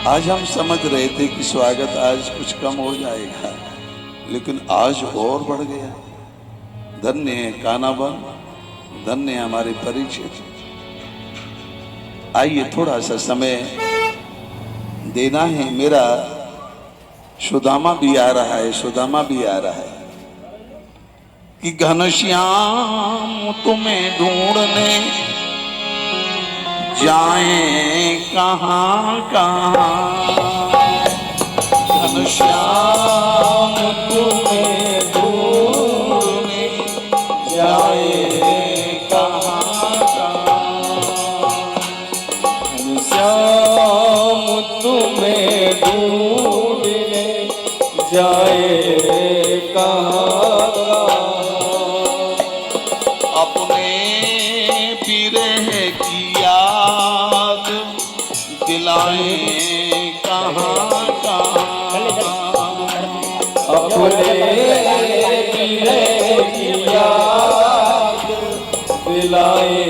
आज हम समझ रहे थे कि स्वागत आज कुछ कम हो जाएगा, लेकिन आज और बढ़ गया। धन्य है कानाबन, धन्य है हमारे परिचित। आइए थोड़ा सा समय देना है। मेरा सुदामा भी आ रहा है, सुदामा भी आ रहा है कि घनश्याम तुम्हें ढूंढने जाए कहाँ कहाँ। घनश्याम तुम्हें ढूंढने जाए कहाँ कहाँ। घनश्याम तुम्हें ढूंढने जाए कहाँ कहाँ। अपने बिरह की याद दिलाए कहाँ कहाँ। अपने बिरह की याद दिलाए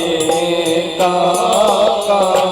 कहाँ कहाँ।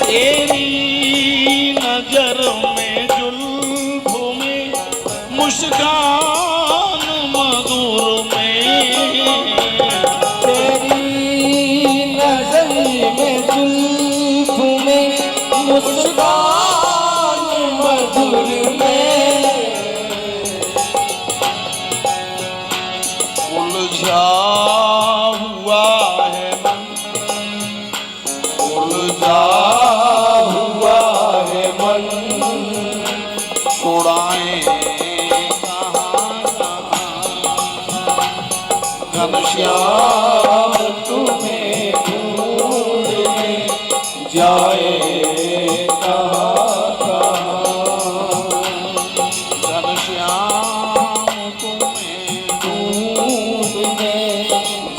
तेरी नजर में जुल्फ में मुस्कान मधुर में। तेरी नजर में जुल्फ में मुस्कान मधुर में। उलझा हुआ है मन, उलझा हुआ है मन। छुड़ाए कहाँ कहाँ। घनश्याम तुम्हें ढूंढने जाए कहाँ कहाँ। घनश्याम तुम्हें ढूंढने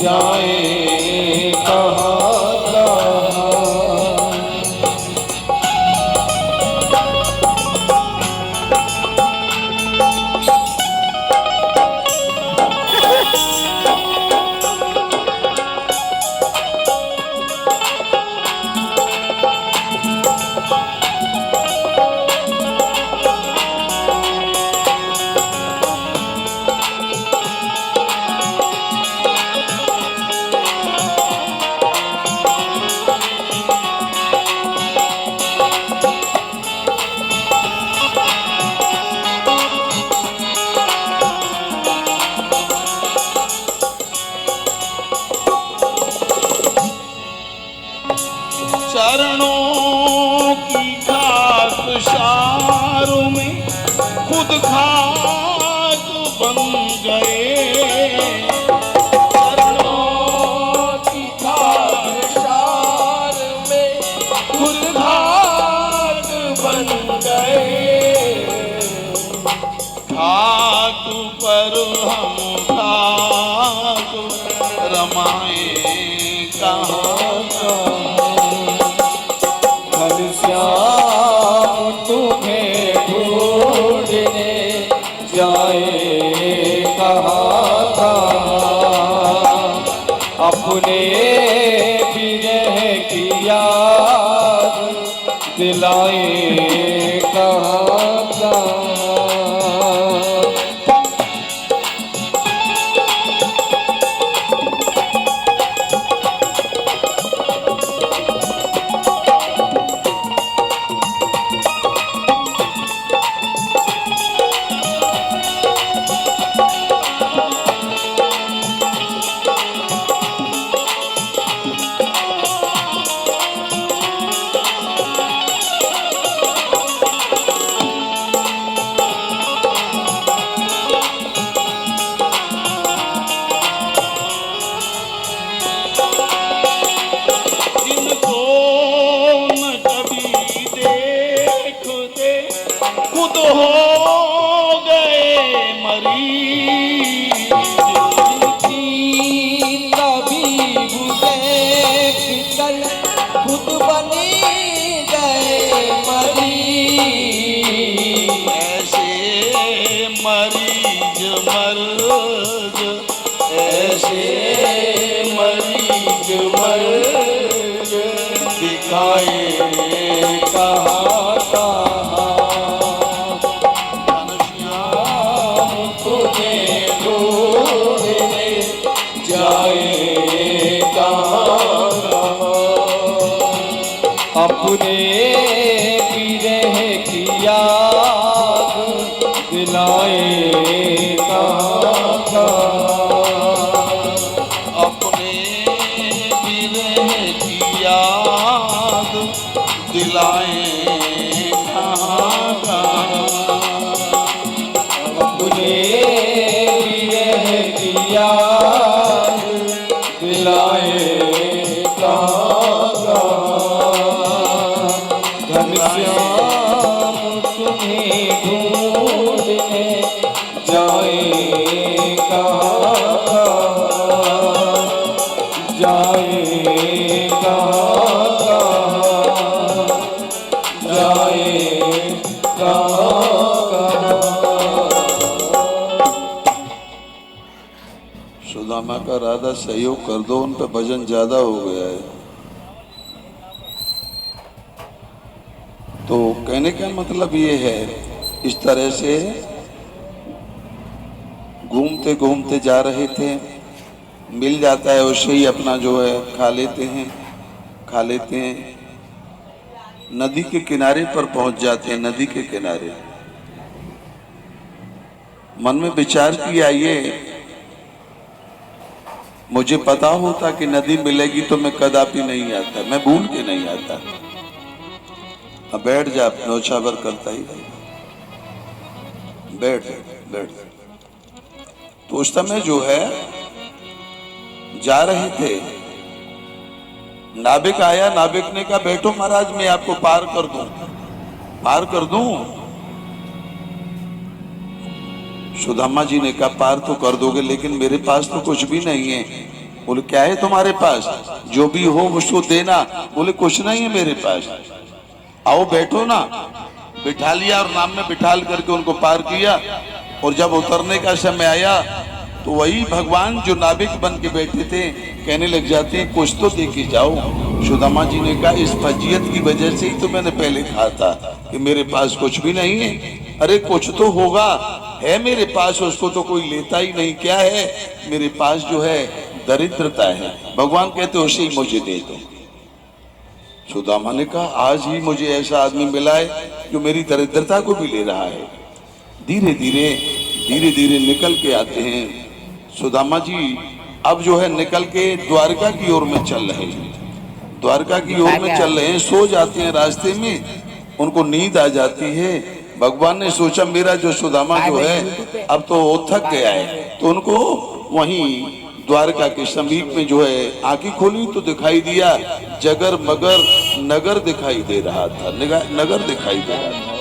जाए कहाँ कहाँ। चरणों की खाक शारों में खुद खाक बन गए। चरणों की खाक शार में खुद खाक बन गए। खाक पर हम खाक रमाए कहाँ कहाँ। घनश्याम तुम्हें ढूंढने जाए कहाँ कहाँ। अपने बिरह की याद दिलाए कहाँ कहाँ। कर खुद बनी गए मरीज। ऐसे मरीज मर्ज, ऐसे मरीज मर्ज दिखाए कहाँ कहाँ, तुझे ढूंढने जाए कहाँ कहाँ। अपने विरह की याद दिलाए कहाँ कहाँ। अपने विरह की याद दिलाए कहाँ कहाँ। अपने विरह की याद दिलाए कहाँ कहाँ। घनश्याम तुम्हें ढूंढने जाए कहाँ कहाँ, जाए कहाँ कहाँ, जाए कहाँ कहाँ। सुदामा का राधा सहयोग कर दो, उन पे भजन ज्यादा हो गया है। तो कहने का मतलब ये है, इस तरह से घूमते घूमते जा रहे थे, मिल जाता है उससे ही अपना जो है खा लेते हैं, खा लेते हैं। नदी के किनारे पर पहुंच जाते हैं, नदी के किनारे। मन में विचार किया, ये मुझे पता होता कि नदी मिलेगी तो मैं कदापि नहीं आता, मैं भूल के नहीं आता। अब बैठ जा, नौछावर करता ही रहे, बैठ बैठ। तो उस समय जो है जा रहे थे, नाविक आया, नाविक ने कहा बैठो महाराज, मैं आपको पार कर दूं, पार कर दूं। सुदामा जी ने कहा पार तो कर दोगे, लेकिन मेरे पास तो कुछ भी नहीं है। बोले क्या है तुम्हारे पास? जो भी हो उसको देना। बोले कुछ नहीं है मेरे पास। आओ बैठो ना। बिठा लिया और नाम में बिठाल करके उनको पार किया। और जब उतरने का समय आया तो वही भगवान जो नाविक बन के बैठे थे कहने लग जाते हैं कुछ तो दे के जाओ। सुदामा जी ने कहा इस फजीयत की वजह से ही तो मैंने पहले कहा था कि मेरे पास कुछ भी नहीं है। अरे कुछ तो होगा, है मेरे पास, उसको तो कोई लेता ही नहीं। क्या है मेरे पास? जो है दरिद्रता है। भगवान कहते उसे ही मुझे दे दो। सुदामा ने कहा आज ही मुझे ऐसा आदमी मिला है जो मेरी दरिद्रता को भी ले रहा है। धीरे धीरे निकल के आते हैं सुदामा जी। अब जो है निकल के द्वारका की ओर में चल रहे हैं, द्वारका की ओर में चल रहे हैं। सो जाते हैं रास्ते में, उनको नींद आ जाती है। भगवान ने सोचा मेरा जो सुदामा जो है अब तो वो थक गया है, तो उनको वहीं द्वारका के समीप में जो है आंखें खोली तो दिखाई दिया जगर मगर नगर दिखाई दे रहा था, नगर दिखाई दे रहा था।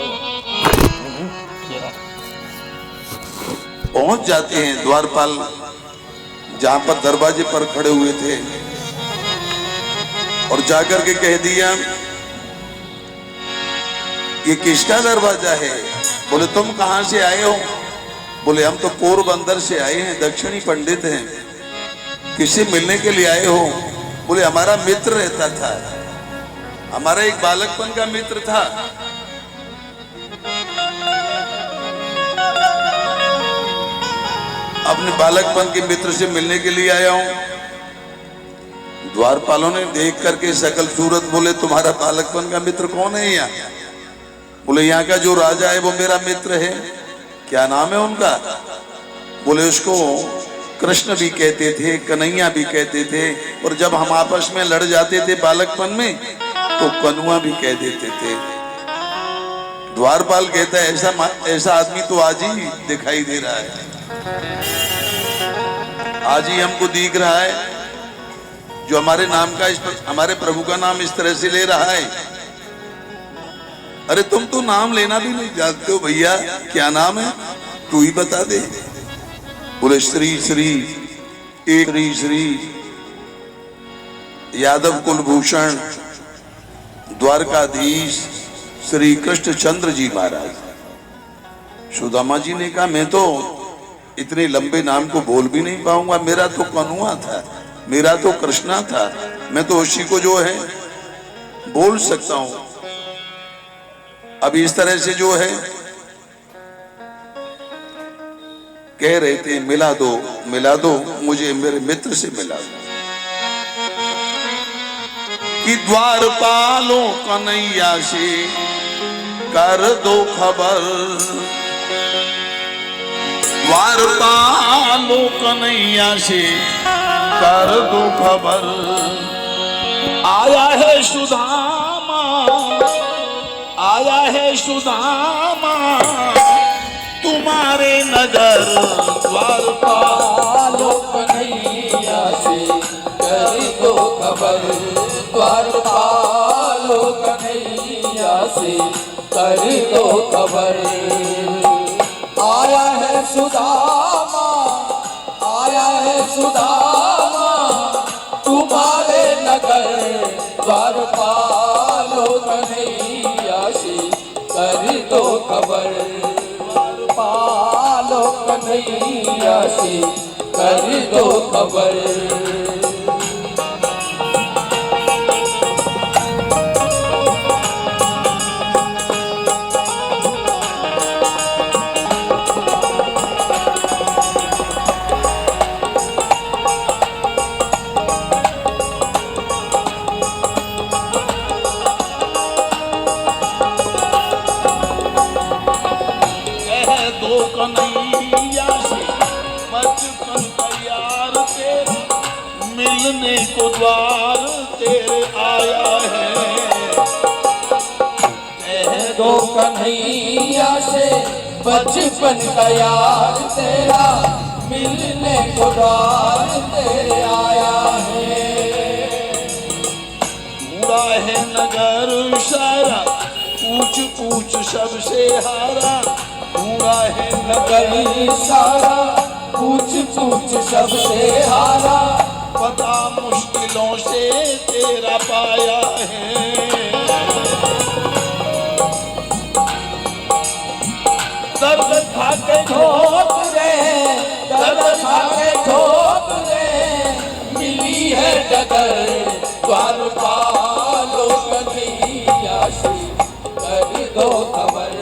पहुंच जाते हैं द्वारपाल जहां पर दरवाजे पर खड़े हुए थे और जाकर के कह दिया ये किसका दरवाजा है? बोले तुम कहां से आए हो? बोले हम तो पोरबंदर से आए हैं, दक्षिणी पंडित हैं। किससे मिलने के लिए आए हो? बोले हमारा मित्र रहता था, हमारा एक बालकपन का मित्र था। अपने बालकपन के मित्र से मिलने के लिए आया हूं। द्वारपालों ने देख करके सकल सूरत बोले तुम्हारा बालकपन का मित्र कौन है यहाँ? बोले यहाँ का जो राजा है वो मेरा मित्र है। क्या नाम है उनका? बोले उसको कृष्ण भी कहते थे, कन्हैया भी कहते थे, और जब हम आपस में लड़ जाते थे बालकपन में तो कनुआ भी कह देते थे। द्वारपाल कहता है ऐसा आदमी तो आज ही दिखाई दे रहा है, आज ही हमको दिख रहा है जो हमारे नाम का हमारे प्रभु का नाम इस तरह से ले रहा है। अरे तुम तो नाम लेना भी नहीं जानते हो भैया, क्या नाम है तू ही बता दे। बोले श्री श्री एक श्री श्री यादव कुलभूषण द्वारकाधीश श्री कृष्णचंद्र जी महाराज। सुदामा जी ने कहा मैं तो इतने लंबे नाम को बोल भी नहीं पाऊंगा, मेरा तो कन्हुआ था, मेरा तो कृष्णा था, मैं तो उसी को जो है बोल सकता हूं। अब इस तरह से जो है कह रहे थे मिला दो मुझे मेरे मित्र से मिला दो, कि द्वारपालों कन्हैया से कर दो खबर, द्वारपालों कन्हैया से कर दो खबर, आया है सुदामा, आया है सुदामा तुम्हारे नगर, द्वारपालों कन्हैया से कर दो खबर, द्वारपालों कन्हैया से कर दो खबर, आया है सुदामा, आया है सुदामा तुम्हारे नगर, द्वारपालों कन्हैया से कर दो खबर, द्वारपालों कन्हैया से कर दो खबर। कन्हैया से बचपन का यार तेरा, मिलने को द्वार तेरे आया है, कह दो कन्हैया से बचपन का यार तेरा, मिलने को द्वार तेरे आया है, पूरा है नगर सारा पूछ पूछ सबसे हारा, पूरा है नगर सारा पूछ पूछ सबसे हारा, पता मुश्किलों से तेरा पाया है, दर्द खाके ठोक रहे, दर्द खाके ठोक रहे, मिली है डगर, द्वारपालों कन्हैया से कर दो खबर,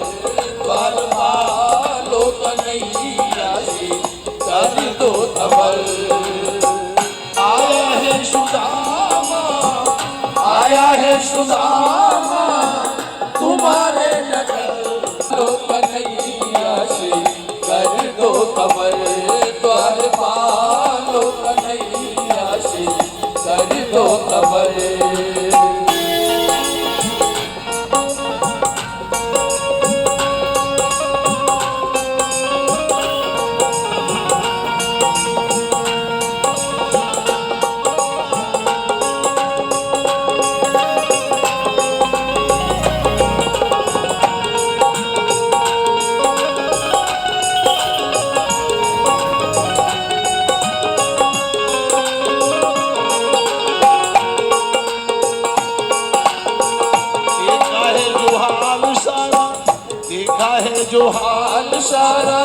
द्वारपालों कन्हैया से कर दो खबर, आया है सुदामा, आया है सुदामा तुम्हारे नगर, कन्हैया से कर दो खबर, द्वारपालों कन्हैया से कर दो खबर। जो हाल सारा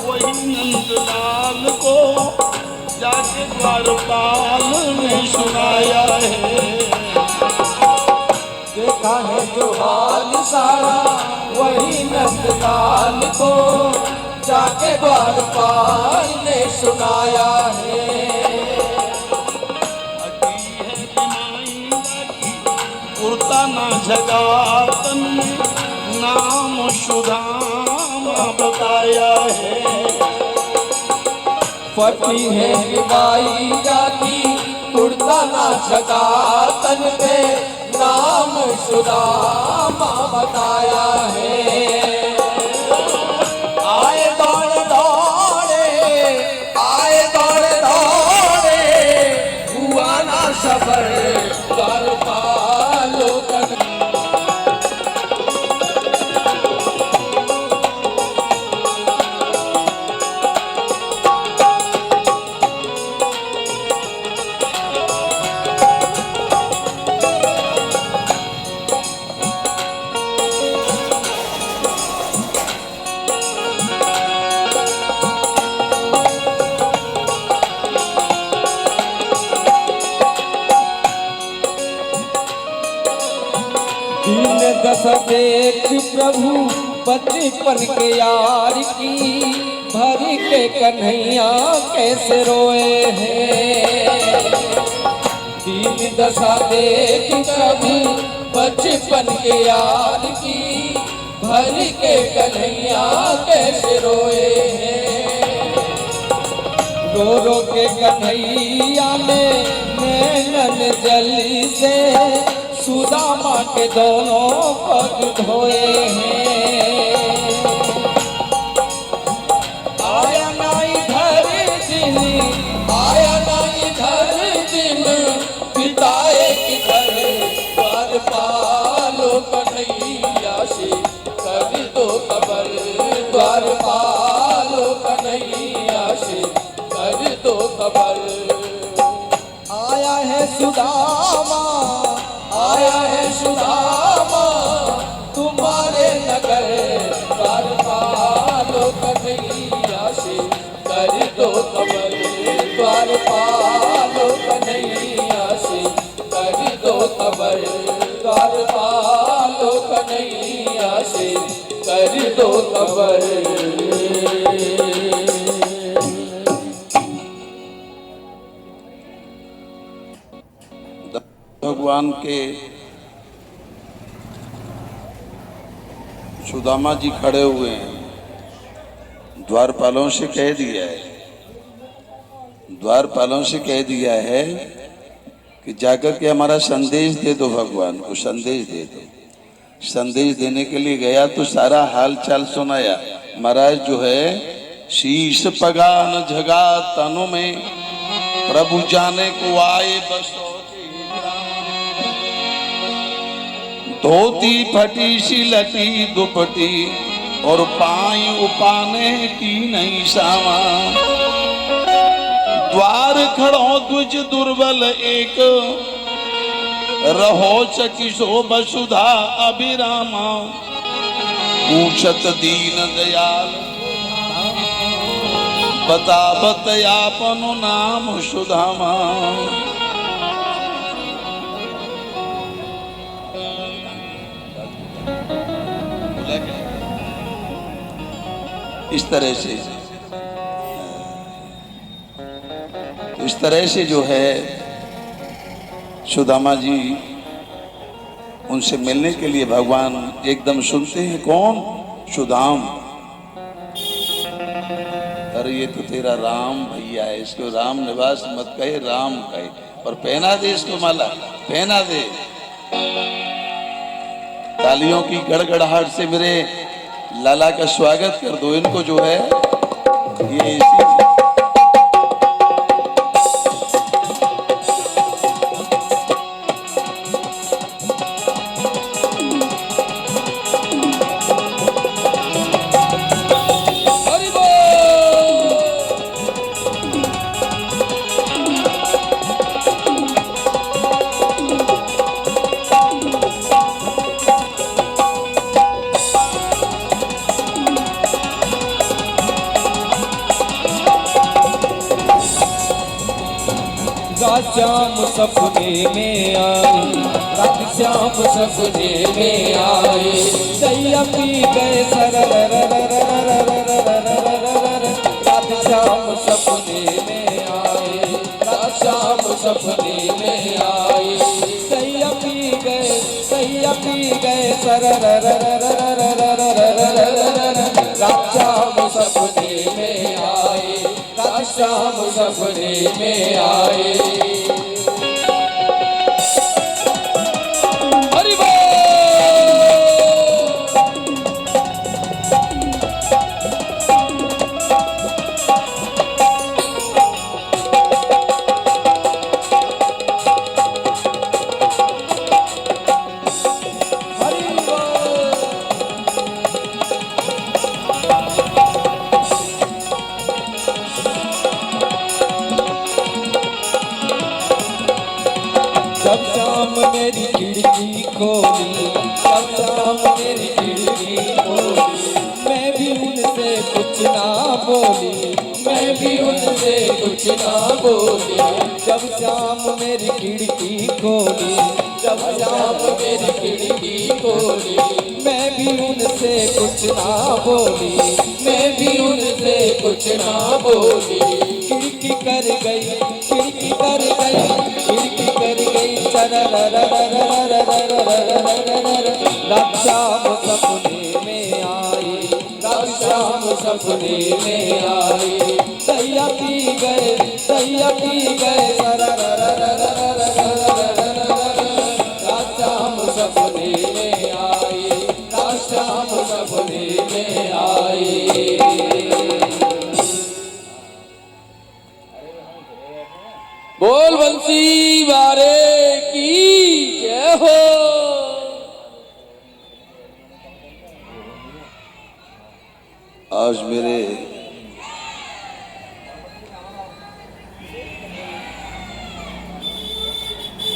वही नंदलाल को जाके द्वारपाल ने सुनाया है, देखा है जो हाल सारा वही नंदलाल को जाके द्वारपाल ने सुनाया है, कुर्ता ना झगातन नाम सुदामा बताया है, फटी है निभाई जाती उड़ता ना सका तन पे नाम सुदामा बताया है, आए दौड़ दौड़े, आए दौड़ दौड़े हुआ ना सफर, द्वारपालों दीन दशा देख प्रभु बचपन के यार की, भर के कन्हैया कैसे रोए हैं। दीन दशा देख प्रभु बचपन के यार की, भर के कन्हैया कैसे रोए हैं। रो रो के कन्हैया ने नैनन जल से सुदामा के दोनों पग धोए हैं। आया ना इधर दिन, आया ना इधर दिन, बिताए किधर द्वार पालो कन्हैया से कर दो खबर। द्वार पालो कन्हैया से कर दो खबर। आया है सुदामा, आया है सुदामा तुम्हारे नगर। द्वार पालो कन्हैया से कर दो खबर। द्वार पालो कन्हैया से कर दो खबर। द्वार पालो कन्हैया से कर दो खबर। भगवान के सुदामा जी खड़े हुए हैं। द्वारपालों से कह दिया है, द्वारपालों से कह दिया है कि जाकर के हमारा संदेश दे दो, भगवान को संदेश दे दो। संदेश देने के लिए गया तो सारा हाल चाल सुनाया। महाराज जो है शीश पगा न झगा तनु में, प्रभु जाने को आए बसो। धोती फटी सी लटी दुपटी और पाई उपाने की नहीं सावा। द्वार खड़ो द्विज दुर्बल एक, रहो सकिशो वसुधा अभिरामा। पूछत दीन दयाल बता बतयापनु नाम सुधामा। इस तरह से जो है सुदामा जी उनसे मिलने के लिए भगवान एकदम सुनते हैं। कौन? सुदाम। अरे ये तो तेरा राम भैया है, इसको राम निवास मत कहे, राम कहे। और पहना दे इसको माला, पहना दे। तालियों की गड़गड़ाहट से मेरे लाला का स्वागत कर दो। इनको जो है ये इसी श्याम सपने में आए, रात श्याम सपने में आए। सैया पी गए सर रात श्याम सपने में आए। रात श्याम सपने में आए। सैया पी गए, सैया पी गए सर रात श्याम सपने में आए। रात श्याम सपने में आए। जब शाम मेरी खिड़की खोली, जब शाम मेरी खिड़की खोली, मैं भी उनसे कुछ ना बोली, मैं भी उनसे कुछ ना बोली। जब श्याम मेरी खिड़की खोली, जब श्याम मेरी खिड़की खोली, मैं भी उनसे कुछ ना बोली, मैं भी उनसे कुछ ना बोली। खिड़की कर गई, खिड़की कर गई, खिड़की कर गई, रात शाम सपने में आई, रात शाम सपने में आई। दैया पी गए, दैया पी गए, रात शाम सपने में आई, रात शाम सपने में आई। बोल बंसी वारे की जय हो। आज मेरे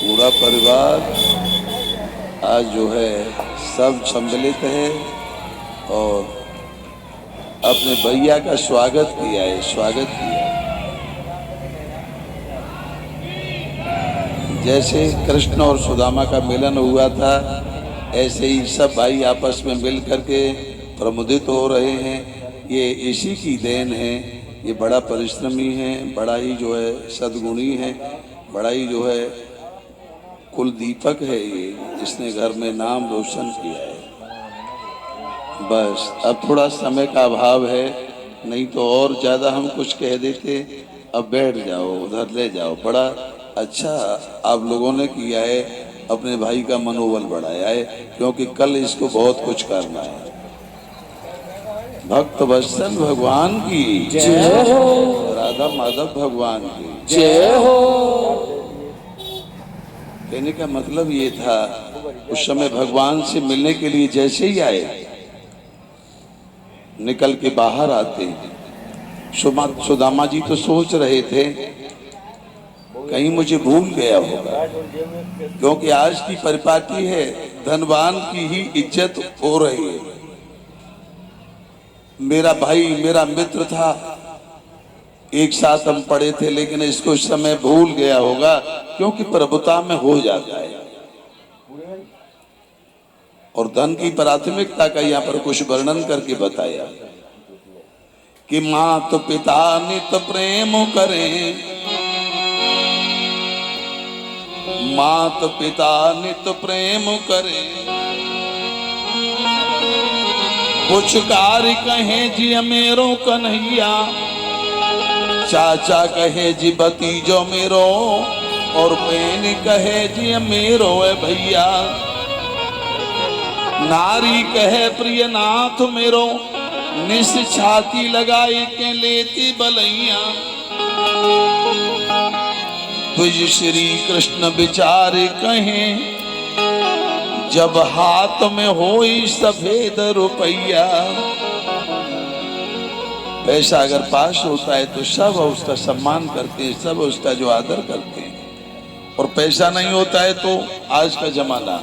पूरा परिवार आज जो है सब सम्मिलित है और अपने भैया का स्वागत किया है, स्वागत किया है। जैसे कृष्ण और सुदामा का मिलन हुआ था, ऐसे ही सब भाई आपस में मिल करके प्रमुदित हो रहे हैं। ये इसी की देन है। ये बड़ा परिश्रमी है, बड़ा ही जो है सद्गुणी है, बड़ा ही जो है कुल दीपक है ये, जिसने घर में नाम रोशन किया है। बस अब थोड़ा समय का अभाव है, नहीं तो और ज़्यादा हम कुछ कह देते। अब बैठ जाओ, उधर ले जाओ। बड़ा अच्छा आप लोगों ने किया है, अपने भाई का मनोबल बढ़ाया है, क्योंकि कल इसको बहुत कुछ करना है। भक्त वत्सल भगवान की जय हो, राधा माधव भगवान की जय हो। कहने का मतलब ये था, उस समय भगवान से मिलने के लिए जैसे ही आए, निकल के बाहर आते, सुदामा जी तो सोच रहे थे कहीं मुझे भूल गया होगा, क्योंकि आज की परिपाटी है, धनवान की ही इज्जत हो रही है। मेरा भाई मेरा मित्र था, एक साथ हम पढ़े थे, लेकिन इसको इस समय भूल गया होगा, क्योंकि प्रभुता में हो जाता है। और धन की प्राथमिकता का यहाँ पर कुछ वर्णन करके बताया कि मात पिता नित प्रेम करें, मात पिता नित प्रेम करें, कुछ कार्य कहे जी मेरो कन्हैया, चाचा कहे जी भतीजो मेरो, और बहन कहे जी मेरो है भैया, नारी कहे प्रिय नाथ मेरो, निस छाती लगाई के लेती बलैया, तुझ श्री कृष्ण विचार कहे, जब हाथ में होई सफेद रुपया। पैसा अगर पास होता है तो सब उसका सम्मान करते हैं, सब उसका जो आदर करते हैं। और पैसा नहीं होता है तो आज का जमाना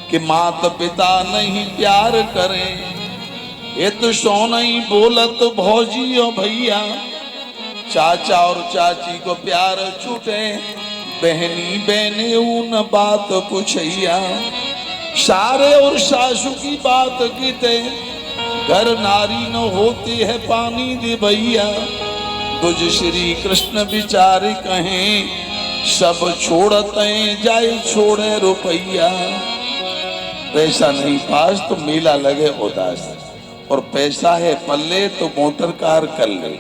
कि माता पिता नहीं प्यार करें, ये तो सो नहीं बोलत भौजी और भैया, चाचा और चाची को प्यार छूटे, बहनी बहने उन बात पूछैया, सारे और सासू की बात कीते, घर नारी न होती है पानी दे भैया, तुझ श्री कृष्ण विचार कहें, सब छोड़ते जाए छोड़े रुपैया। पैसा नहीं पास तो मेला लगे उदास, और पैसा है पल्ले तो मोटर कार कर ले।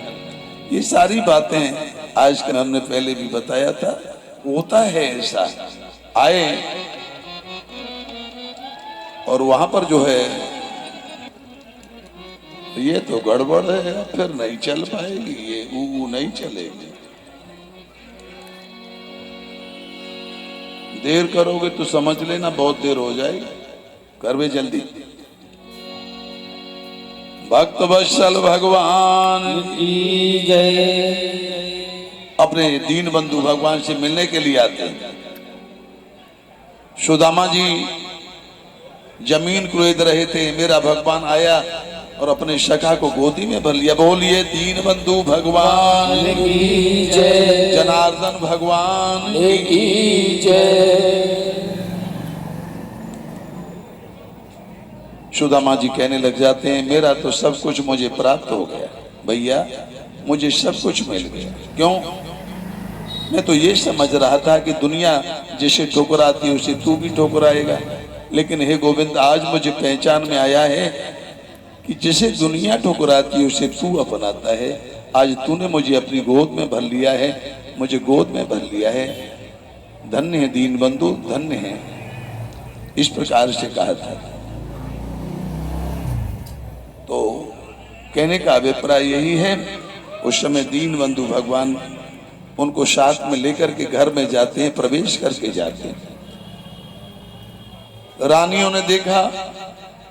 ये सारी बातें आज के हमने पहले भी बताया था, होता है ऐसा। आए और वहां पर जो है ये तो गड़बड़ है, फिर नहीं चल पाएगी, ये ऊ नहीं चलेगी। देर करोगे तो समझ लेना बहुत देर हो जाएगी, करवे जल्दी। भक्त वत्सल भगवान की जय। अपने दीन बंधु भगवान से मिलने के लिए आते हैं। सुदामा जी जमीन खरीद रहे थे, मेरा भगवान आया और अपने सखा को गोदी में भर लिया। बोलिए दीन बंधु भगवान की जय, जनार्दन भगवान की जय। सुदामा जी कहने लग जाते हैं मेरा तो सब कुछ मुझे प्राप्त हो गया भैया, मुझे सब कुछ मिल गया। क्यों? मैं तो ये समझ रहा था कि दुनिया जिसे ठुकराती है उसे तू भी ठुकराएगा, लेकिन हे गोविंद आज मुझे पहचान में आया है कि जिसे दुनिया ठुकराती है उसे तू अपनाता है। आज तूने मुझे अपनी गोद में भर लिया है, मुझे गोद में भर लिया है। धन्य है दीन बंधु, धन्य है। इस प्रकार से कहा था। तो कहने का अभिप्राय यही है, उस समय दीन बंधु भगवान उनको साथ में लेकर के घर में जाते हैं, प्रवेश करके जाते हैं। रानियों ने देखा,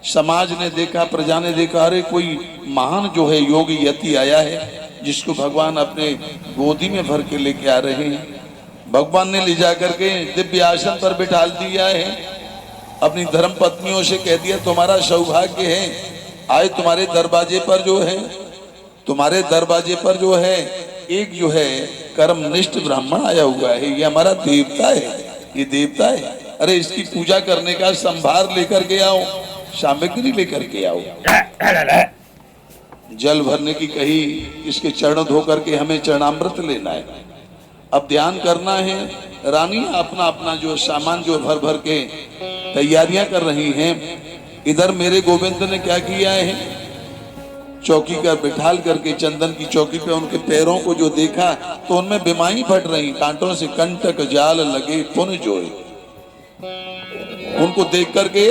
समाज ने देखा, प्रजा ने देखा, अरे कोई महान जो है योगी यति आया है जिसको भगवान अपने गोदी में भर के लेके आ रहे हैं। भगवान ने ले जा करके दिव्य आसन पर बिठा दिया है। अपनी धर्म पत्नियों से कह दिया तुम्हारा सौभाग्य है, आज तुम्हारे दरवाजे पर जो है, तुम्हारे दरवाजे पर जो है एक जो है कर्मनिष्ठ ब्राह्मण आया हुआ है, ये हमारा देवता है, ये देवता है। अरे इसकी पूजा करने का संभार लेकर के आओ, सामग्री लेकर के आओ। जल भरने की कही, इसके चरण धो करके हमें चरणामृत लेना है। अब ध्यान करना है, रानी अपना अपना जो सामान जो भर भर के तैयारियां कर रही हैं। इधर मेरे गोविंद ने क्या किया है, चौकी कर बिठाल करके चंदन की चौकी पे उनके पैरों को जो देखा तो उनमें बिमाई फट रही, कांटों से कंटक जाल लगे पुन जोए। उनको देख करके,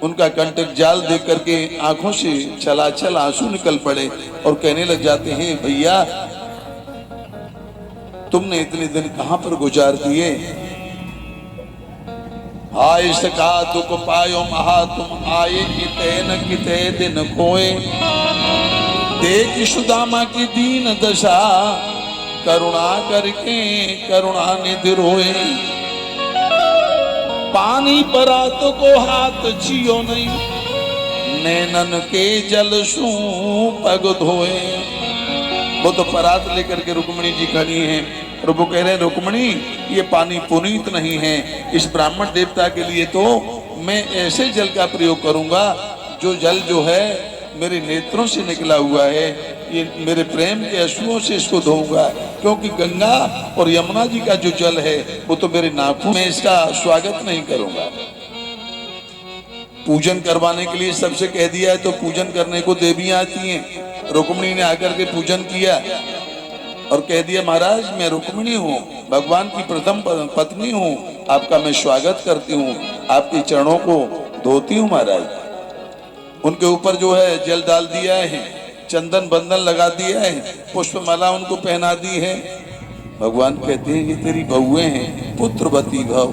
उनका कंटक जाल देख करके आंखों से छलाछल आंसू निकल पड़े और कहने लग जाते हैं भैया तुमने इतने दिन कहां पर गुजार दिए। हाय सका दुख पायो महा तुम आए किते न किते दिन खोए। देख सुदामा की दीन दशा करुणा करके करुणा निधि रोए। पानी परात को हाथ छियो नहीं, नैनन के जल सू पग धोए। वो तो परात लेकर के रुक्मिणी जी खड़ी हैं और वो कह रहे हैं रुक्मिणी ये पानी पुनीत नहीं है, इस ब्राह्मण देवता के लिए तो मैं ऐसे जल का प्रयोग करूंगा जो जल जो है मेरे नेत्रों से निकला हुआ है, ये मेरे प्रेम के अश्रुओं से इसको धोऊंगा। क्योंकि गंगा और यमुना जी का जो जल है वो तो मेरे नाखून में, इसका स्वागत नहीं करूंगा। पूजन करवाने के लिए सबसे कह दिया है तो पूजन करने को देवियां आती हैं। रुक्मिणी ने आकर के पूजन किया और कह दिया महाराज मैं रुक्मिणी हूँ, भगवान की प्रथम पत्नी हूँ, आपका मैं स्वागत करती हूँ, आपके चरणों को धोती हूँ महाराज। उनके ऊपर जो है जल डाल दिया है, चंदन बंधन लगा दिया है, पुष्पमाला उनको पहना दी है। भगवान कहते हैं ये तेरी बहुएं हैं, पुत्रवती भव।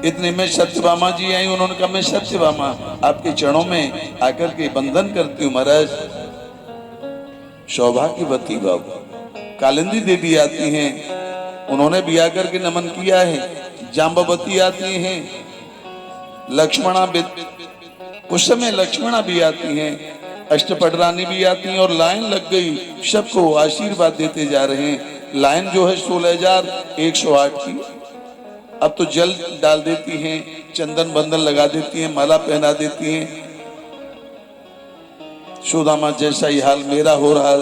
इतने में सत्यभामा जी आई, उन्होंने कहा मैं सत्यभामा आपके चरणों में आकर के बंधन करती हूँ महाराज। सौभाग्यवती भव। कालिंदी देवी आती हैं, उन्होंने भी आकर के नमन किया है। जाम्बवती आती हैं, लक्ष्मणा उस समय लक्ष्मणा भी आती हैं, अष्टपटरानी भी आती हैं और लाइन लग गई, सबको आशीर्वाद देते जा रहे हैं। लाइन जो है 16,108 की। अब तो जल डाल देती हैं, चंदन बंधन लगा देती हैं, माला पहना देती हैं। सुदामा जैसा ही हाल मेरा हो रहा,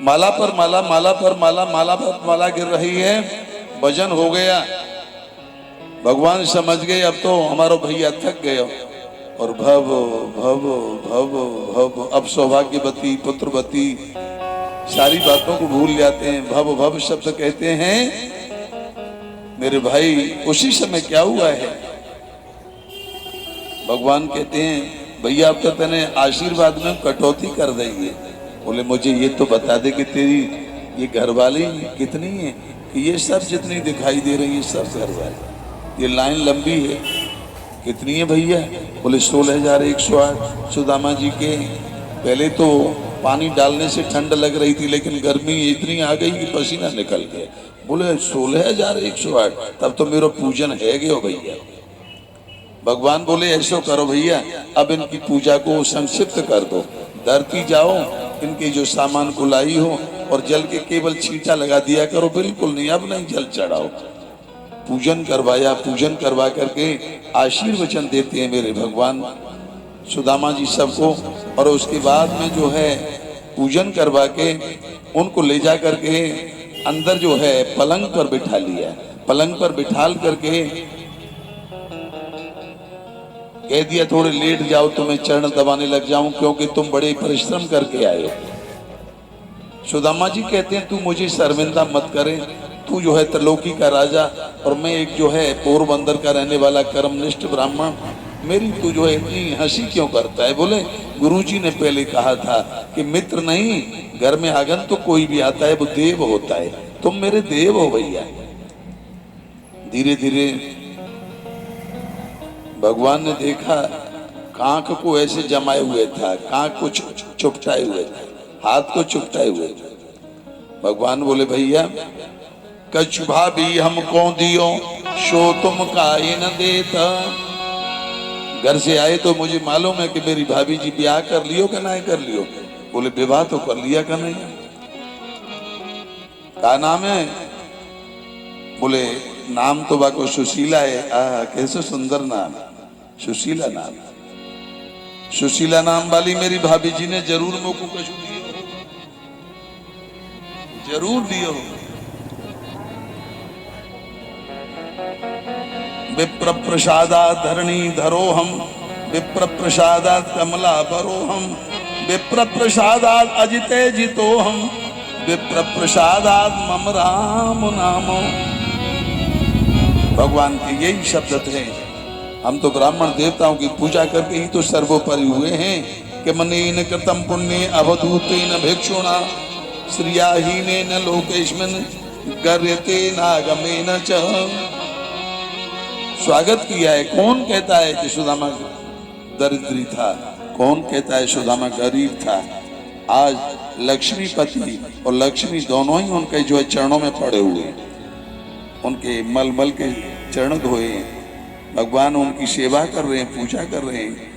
माला पर माला, माला पर माला, माला पर माला गिर रही है। भजन हो गया, भगवान समझ गए अब तो हमारा भैया थक गए और भव भव भव भव। अब सौभाग्यवती पुत्रवती सारी बातों को भूल जाते हैं, भव भव शब्द कहते हैं। मेरे भाई उसी समय क्या हुआ है, भगवान कहते हैं भैया अब तो तेने आशीर्वाद में कटौती कर दी है। बोले मुझे ये तो बता दे कि तेरी ये घरवाली कितनी है, कि ये सब जितनी दिखाई दे रही है सब घरवाली, ये लाइन लंबी है, कितनी है भैया? बोले 16,108। सुदामा जी के पहले तो पानी डालने से ठंड लग रही थी, लेकिन गर्मी इतनी आ गई कि पसीना निकल गया। बोले 16,108, तब तो मेरा पूजन है गयो भैया। भगवान बोले ऐसो करो भैया, अब इनकी पूजा को संक्षिप्त कर दो, धरती जाओ, इनके जो सामान को लाई हो और जल के केवल छींटा लगा दिया करो, बिल्कुल नहीं, अब नहीं जल चढ़ाओ। पूजन करवाया, पूजन करवा करके आशीर्वचन देते हैं मेरे भगवान सुदामा जी सबको। और उसके बाद में जो है पूजन करवा के उनको ले जा करके अंदर जो है पलंग पर बिठा लिया। पलंग पर बिठाल करके कह दिया थोड़े लेट जाओ तो मैं चरण दबाने लग जाऊं, क्योंकि तुम बड़े परिश्रम करके आए हो। सुदामा जी कहते हैं तू मुझे शर्मिंदा मत करे, तू जो है त्रिलोकी का राजा और मैं एक जो है पोरबंदर का रहने वाला कर्मनिष्ठ ब्राह्मण, मेरी तू जो है इतनी हंसी क्यों करता है? बोले गुरुजी ने पहले कहा था कि मित्र नहीं, घर में आगन तो कोई भी आता है वो देव होता है, तुम मेरे देव हो भैया। धीरे धीरे भगवान ने देखा कांख को ऐसे जमाए हुए था, कांख को चुपटाए हुए था, हाथ को चुपटाए हुए थे। भगवान बोले भैया कछुभा भी हमको दियो शो तुम काहे न देता। घर से आए तो मुझे मालूम है कि मेरी भाभी जी ब्याह कर लियो कि नहीं कर लियो? बोले विवाह तो कर लिया का नहीं। क्या नाम है? बोले नाम तो बाको सुशीला है। कैसे सुंदर नाम, सुशीला नाम। सुशीला नाम वाली मेरी भाभी जी ने जरूर मोको कछु दियो, जरूर दियो। विप्र प्रसादात धरणी धरो हम, विप्र प्रसादात कमला भरो हम, विप्र प्रसादात अजिते जितो हम, विप्र प्रसादात मम राम नामो। भगवान के यही शब्द थे। हम तो ब्राह्मण देवताओं की पूजा करके ही तो सर्वोपरि हुए हैं कि मनेन कृतम पुण्य अवधूतेन भिक्षुणा श्रियाहीनेन लोकेस्मिन् गर्यते नागमेन च। स्वागत किया है। कौन कहता है कि सुदामा दरिद्री था? कौन कहता है सुदामा गरीब था? आज लक्ष्मीपति और लक्ष्मी दोनों ही उनके जो है चरणों में पड़े हुए, उनके मलमल के चरण धोए, भगवान उनकी सेवा कर रहे हैं, पूजा कर रहे हैं।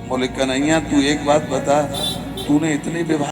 बोले कन्हैया तू एक बात बता, तूने इतने विवाह